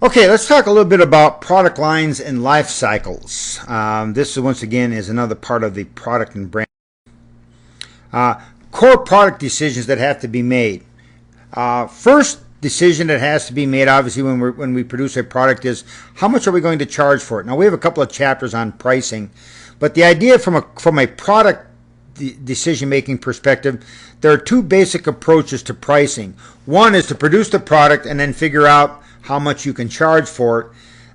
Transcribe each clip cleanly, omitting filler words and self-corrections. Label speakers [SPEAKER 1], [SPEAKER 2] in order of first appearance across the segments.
[SPEAKER 1] Okay, let's talk a little bit about product lines and life cycles. This, once again, is another part of the product and brand. Core product decisions that have to be made. First decision that has to be made, obviously, when we produce a product is how much are we going to charge for it. Now, we have a couple of chapters on pricing, but the idea from a product decision-making perspective, there are two basic approaches to pricing. One is to produce the product and then figure out how much you can charge for it.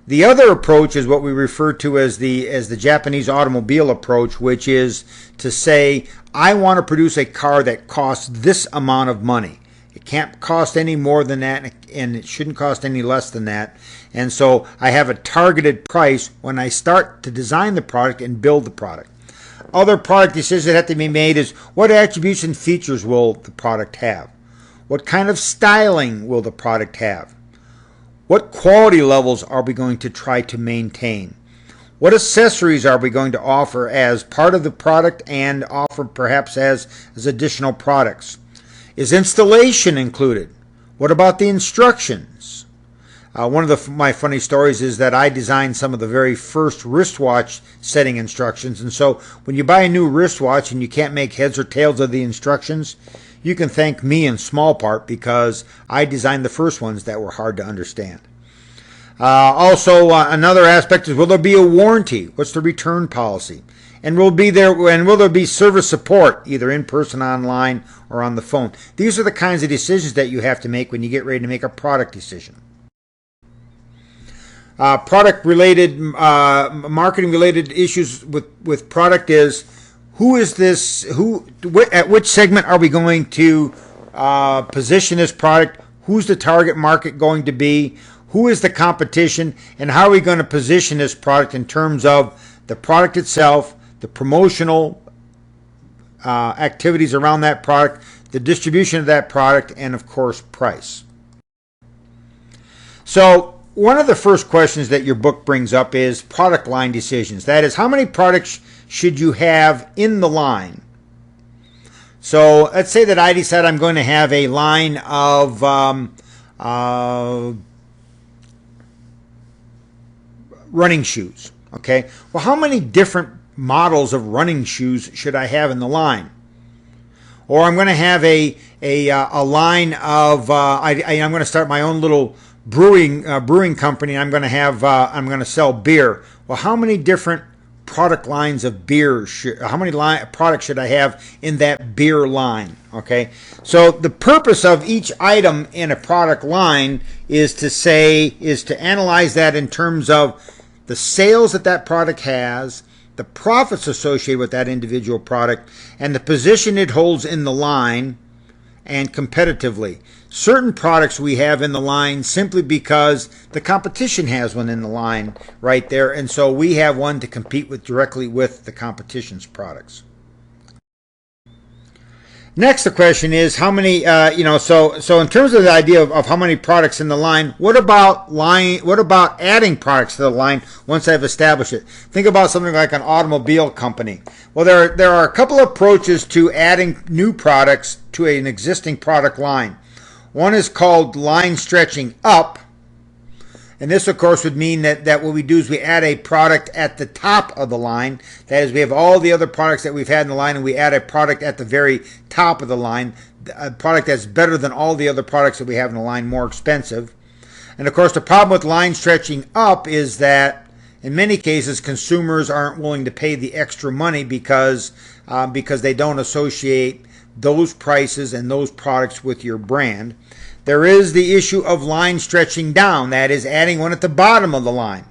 [SPEAKER 1] The other approach is what we refer to as the Japanese automobile approach, which is to say, I want to produce a car that costs this amount of money. It can't cost any more than that, and it shouldn't cost any less than that. And so I have a targeted price when I start to design the product and build the product. Other product decisions that have to be made is what attributes and features will the product have? What kind of styling will the product have? What quality levels are we going to try to maintain? What accessories are we going to offer as part of the product and offer perhaps as additional products? Is installation included? What about the instructions? One of my funny stories is that I designed some of the very first wristwatch setting instructions. And so when you buy a new wristwatch and you can't make heads or tails of the instructions, you can thank me in small part because I designed the first ones that were hard to understand. Also, another aspect is, will there be a warranty? What's the return policy? And will there be service support, either in person, online, or on the phone? These are the kinds of decisions that you have to make when you get ready to make a product decision. Product-related, marketing-related issues with product is, who is this? At which segment are we going to position this product? Who's the target market going to be? Who is the competition? And how are we going to position this product in terms of the product itself, the promotional activities around that product, the distribution of that product, and of course, price. So, one of the first questions that your book brings up is product line decisions. That is, how many products should you have in the line? So let's say that I decide I'm going to have a line of running shoes. Okay. Well, how many different models of running shoes should I have in the line? Or I'm going to have a line of I'm going to start my own little brewing company. I'm going to sell beer. Well, how many different product lines of beer how many products should I have in that beer line? Okay, so the purpose of each item in a product line is to analyze that in terms of the sales that product has, the profits associated with that individual product, and the position it holds in the line and competitively. Certain products we have in the line simply because the competition has one in the line right there, and so we have one to compete directly with the competition's products. Next, the question is how many, so in terms of the idea of how many products in the line, what about adding products to the line once I've established it? Think about something like an automobile company. Well, there are a couple of approaches to adding new products to an existing product line. One is called line stretching up. And this, of course, would mean that what we do is we add a product at the top of the line. That is, we have all the other products that we've had in the line, and we add a product at the very top of the line, a product that's better than all the other products that we have in the line, more expensive. And, of course, the problem with line stretching up is that, in many cases, consumers aren't willing to pay the extra money because they don't associate those prices and those products with your brand. There is the issue of line stretching down, that is adding one at the bottom of the line.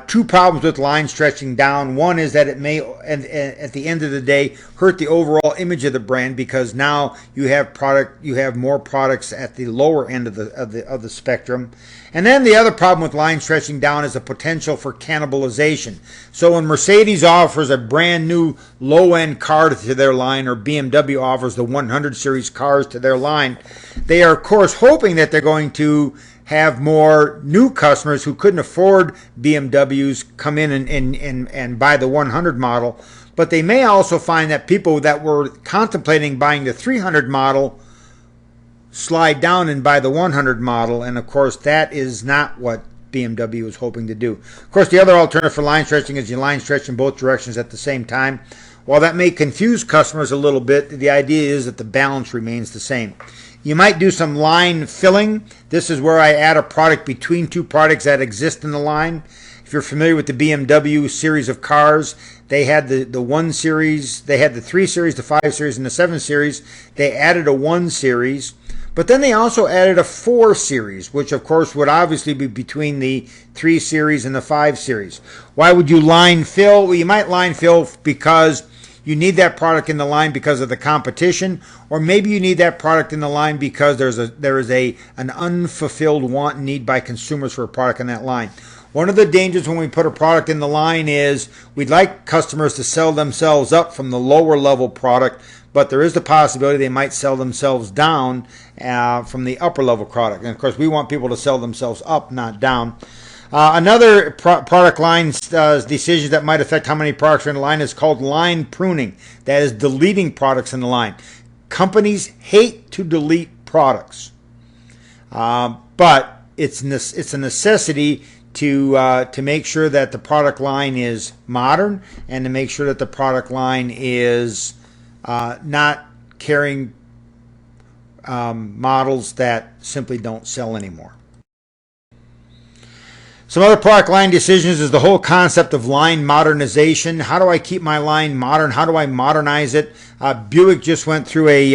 [SPEAKER 1] Two problems with line stretching down. One is that it may, at the end of the day, hurt the overall image of the brand because now you have more products at the lower end of the spectrum. And then the other problem with line stretching down is the potential for cannibalization. So when Mercedes offers a brand new low-end car to their line, or BMW offers the 100 series cars to their line, they are of course hoping that they're going to have more new customers who couldn't afford BMWs come in and buy the 100 model. But they may also find that people that were contemplating buying the 300 model slide down and buy the 100 model, and of course that is not what BMW is hoping to do. Of course, the other alternative for line stretching is you line stretch in both directions at the same time. While that may confuse customers a little bit, the idea is that the balance remains the same. You might do some line filling. This is where I add a product between two products that exist in the line. If you're familiar with the BMW series of cars, they had the 1 series, they had the 3 series, the 5 series, and the 7 series. They added a 1 series, but then they also added a 4 series, which of course would obviously be between the 3 series and the 5 series. Why would you line fill? Well, you might line fill because you need that product in the line because of the competition, or maybe you need that product in the line because there is an unfulfilled want and need by consumers for a product in that line. One of the dangers when we put a product in the line is we'd like customers to sell themselves up from the lower level product, but there is the possibility they might sell themselves down from the upper level product. And of course, we want people to sell themselves up, not down. Another product line decision that might affect how many products are in the line is called line pruning. That is deleting products in the line. Companies hate to delete products, but it's a necessity to make sure that the product line is modern and to make sure that the product line is not carrying models that simply don't sell anymore. Some other product line decisions is the whole concept of line modernization. How do I keep my line modern? How do I modernize it? Buick just went through a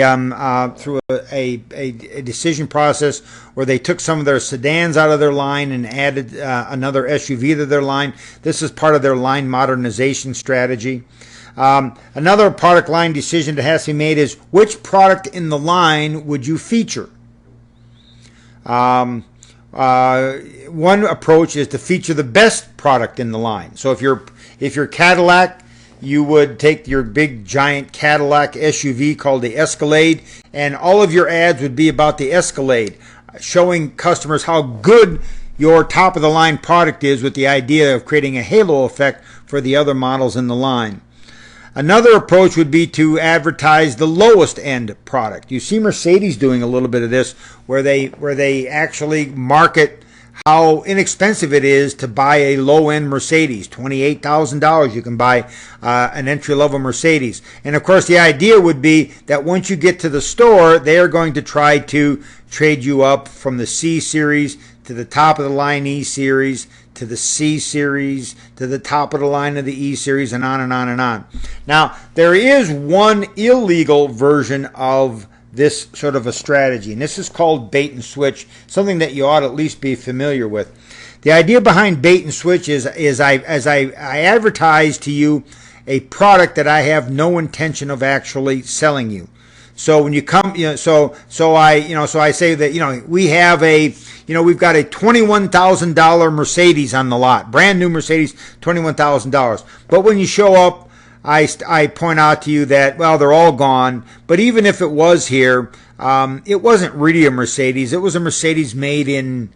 [SPEAKER 1] decision process where they took some of their sedans out of their line and added another SUV to their line. This is part of their line modernization strategy. Another product line decision that has to be made is which product in the line would you feature? One approach is to feature the best product in the line. So if you're Cadillac, you would take your big giant Cadillac SUV called the Escalade, and all of your ads would be about the Escalade, showing customers how good your top of the line product is, with the idea of creating a halo effect for the other models in the line. Another approach would be to advertise the lowest end product. You see Mercedes doing a little bit of this, where they actually market how inexpensive it is to buy a low end Mercedes. $28,000 you can buy an entry level Mercedes. And of course the idea would be that once you get to the store, they are going to try to trade you up from the C series to the top of the line E series, to the C series, to the top of the line of the E series, and on and on and on. Now, there is one illegal version of this sort of a strategy, and this is called bait and switch, something that you ought to at least be familiar with. The idea behind bait and switch is I advertise to you a product that I have no intention of actually selling you. So when you come, so I say that, we've got a $21,000 Mercedes on the lot, brand new Mercedes, $21,000. But when you show up, I point out to you that, well, they're all gone. But even if it was here, it wasn't really a Mercedes. It was a Mercedes made in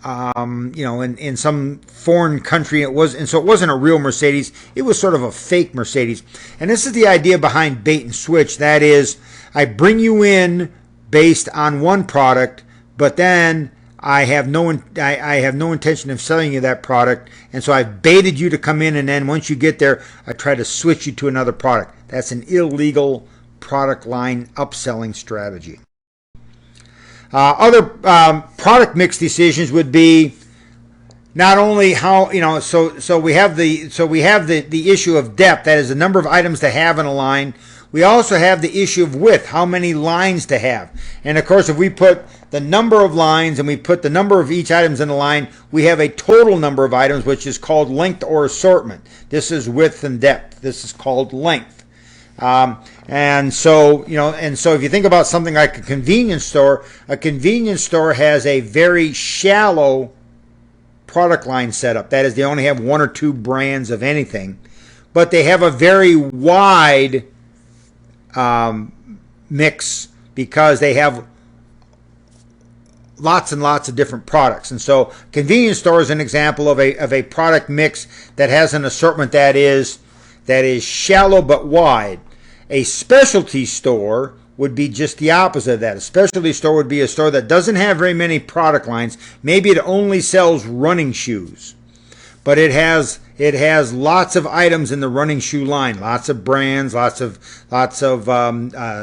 [SPEAKER 1] some foreign country. And so it wasn't a real Mercedes. It was sort of a fake Mercedes. And this is the idea behind bait and switch. That is, I bring you in based on one product, but then I have no intention of selling you that product, and so I've baited you to come in, and then once you get there, I try to switch you to another product. That's an illegal product line upselling strategy. Other product mix decisions would be not only how, so we have the issue of depth, that is the number of items to have in a line. We also have the issue of width, how many lines to have. And of course, if we put the number of lines and we put the number of each items in the line, we have a total number of items, which is called length or assortment. This is width and depth. This is called length. And so if you think about something like a convenience store has a very shallow product line setup. That is, they only have one or two brands of anything, but they have a very wide mix because they have lots and lots of different products. And so convenience store is an example of a product mix that has an assortment that is shallow but wide. A specialty store would be just the opposite of that. A specialty store would be a store that doesn't have very many product lines. Maybe it only sells running shoes, but it has lots of items in the running shoe line, lots of brands, lots of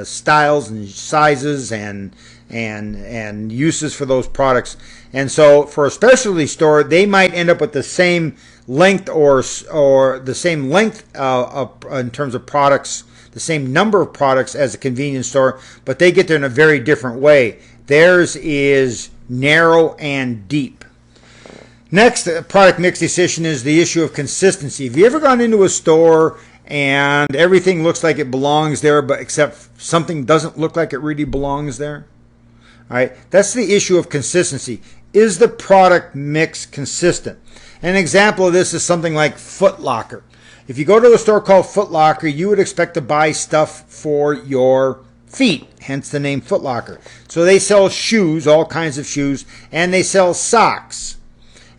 [SPEAKER 1] styles and sizes and uses for those products. And so for a specialty store, they might end up with the same length or the same length in terms of products, the same number of products as a convenience store, but they get there in a very different way. Theirs is narrow and deep. Next, product mix decision is the issue of consistency. Have you ever gone into a store and everything looks like it belongs there, but except something doesn't look like it really belongs there? All right, that's the issue of consistency. Is the product mix consistent? An example of this is something like Foot Locker. If you go to a store called Foot Locker, you would expect to buy stuff for your feet, hence the name Foot Locker. So they sell shoes, all kinds of shoes, and they sell socks.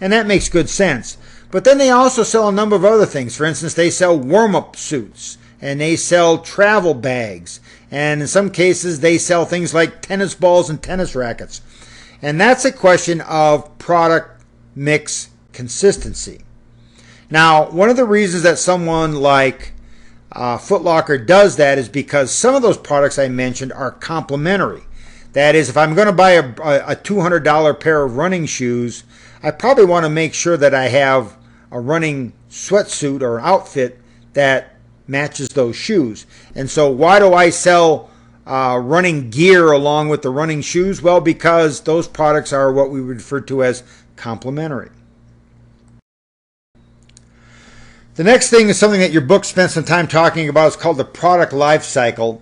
[SPEAKER 1] And that makes good sense. But then they also sell a number of other things. For instance, they sell warm-up suits, and they sell travel bags, and in some cases they sell things like tennis balls and tennis rackets. And that's a question of product mix consistency. Now, one of the reasons that someone like Foot Locker does that is because some of those products I mentioned are complementary. That is, if I'm going to buy a $200 pair of running shoes, I probably want to make sure that I have a running sweatsuit or outfit that matches those shoes. And so why do I sell running gear along with the running shoes? Well, because those products are what we refer to as complementary. The next thing is something that your book spent some time talking about. It's called the product life cycle.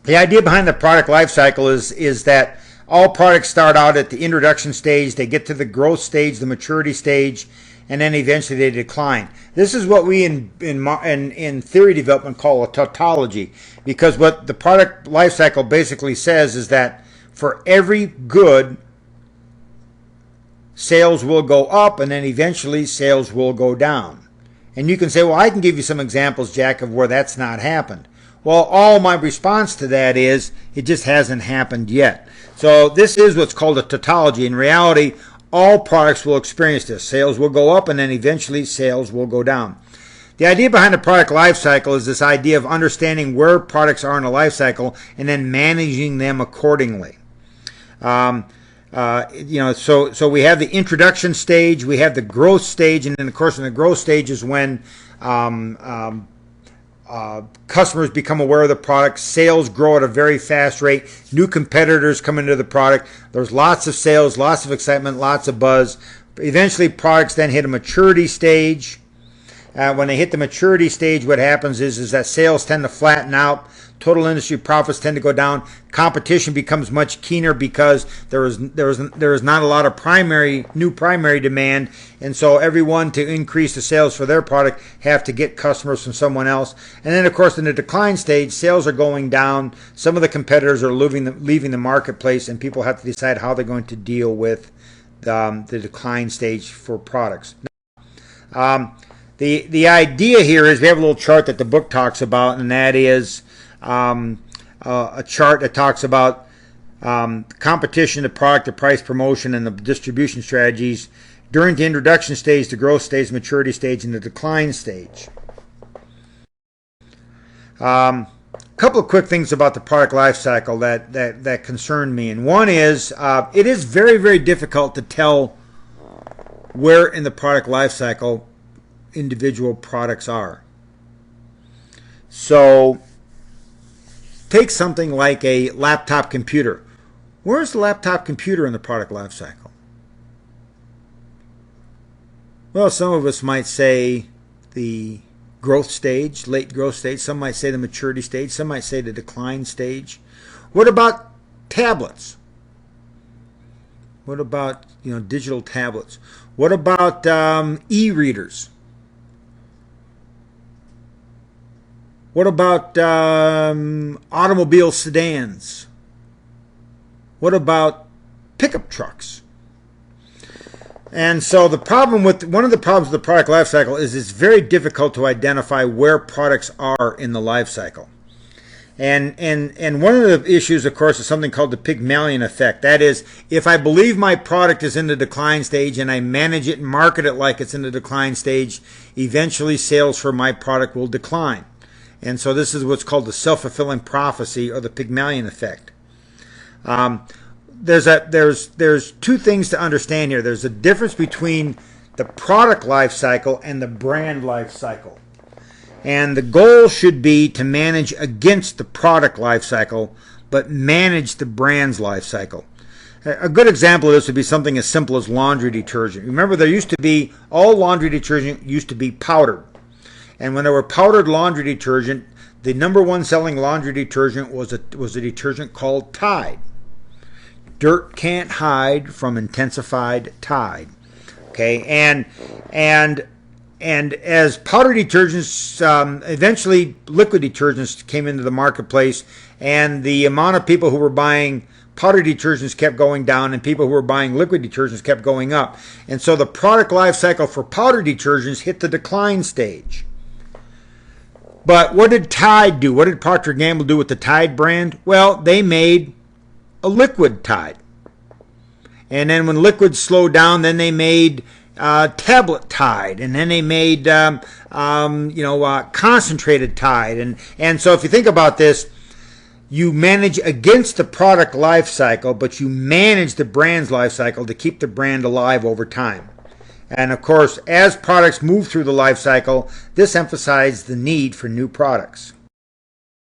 [SPEAKER 1] The idea behind the product life cycle is that all products start out at the introduction stage, they get to the growth stage, the maturity stage, and then eventually they decline. This is what we in theory development call a tautology, because what the product life cycle basically says is that for every good, sales will go up and then eventually sales will go down. And you can say, well, I can give you some examples, Jack, of where that's not happened. Well, all my response to that is it just hasn't happened yet. So this is what's called a tautology. In reality, all products will experience this. Sales will go up and then eventually sales will go down. The idea behind the product life cycle is this idea of understanding where products are in a life cycle and then managing them accordingly. So we have the introduction stage, we have the growth stage, and then of course in the growth stage is when customers become aware of the product, sales grow at a very fast rate, new competitors come into the product, there's lots of sales, lots of excitement, lots of buzz. Eventually products then hit a maturity stage. When they hit the maturity stage, what happens is that sales tend to flatten out, total industry profits tend to go down, competition becomes much keener because there is not a lot of new primary demand, and so everyone to increase the sales for their product have to get customers from someone else. And then of course in the decline stage, sales are going down, some of the competitors are leaving the marketplace, and people have to decide how they're going to deal with the decline stage for products. The idea here is we have a little chart that the book talks about, and that is a chart that talks about competition, the product, the price, promotion, and the distribution strategies during the introduction stage, the growth stage, maturity stage, and the decline stage. A couple of quick things about the product life cycle that concern me, and one is it is very, very difficult to tell where in the product life cycle individual products are. So take something like a laptop computer. Where's the laptop computer in the product life cycle? Well, some of us might say the growth stage, late growth stage. Some might say the maturity stage. Some might say the decline stage. What about tablets? What about digital tablets? What about e-readers? What about automobile sedans? What about pickup trucks? And so one of the problems with the product life cycle is it's very difficult to identify where products are in the life cycle. And one of the issues, of course, is something called the Pygmalion effect. That is, if I believe my product is in the decline stage and I manage it and market it like it's in the decline stage, eventually sales for my product will decline. And so this is what's called the self-fulfilling prophecy, or the Pygmalion effect. There's two things to understand here. There's a difference between the product life cycle and the brand life cycle. And the goal should be to manage against the product life cycle, but manage the brand's life cycle. A good example of this would be something as simple as laundry detergent. Remember, there used to be, all laundry detergent used to be powdered. And when there were powdered laundry detergent, the number one selling laundry detergent was a detergent called Tide. Dirt can't hide from intensified Tide. Okay, and as powder detergents, eventually liquid detergents came into the marketplace, and the amount of people who were buying powder detergents kept going down, and people who were buying liquid detergents kept going up. And so the product life cycle for powder detergents hit the decline stage. But what did Tide do? What did Procter & Gamble do with the Tide brand? Well, they made a liquid Tide. And then when liquids slowed down, then they made tablet Tide, and then they made concentrated Tide, and so if you think about this, you manage against the product life cycle, but you manage the brand's life cycle to keep the brand alive over time. And of course, as products move through the life cycle, this emphasizes the need for new products.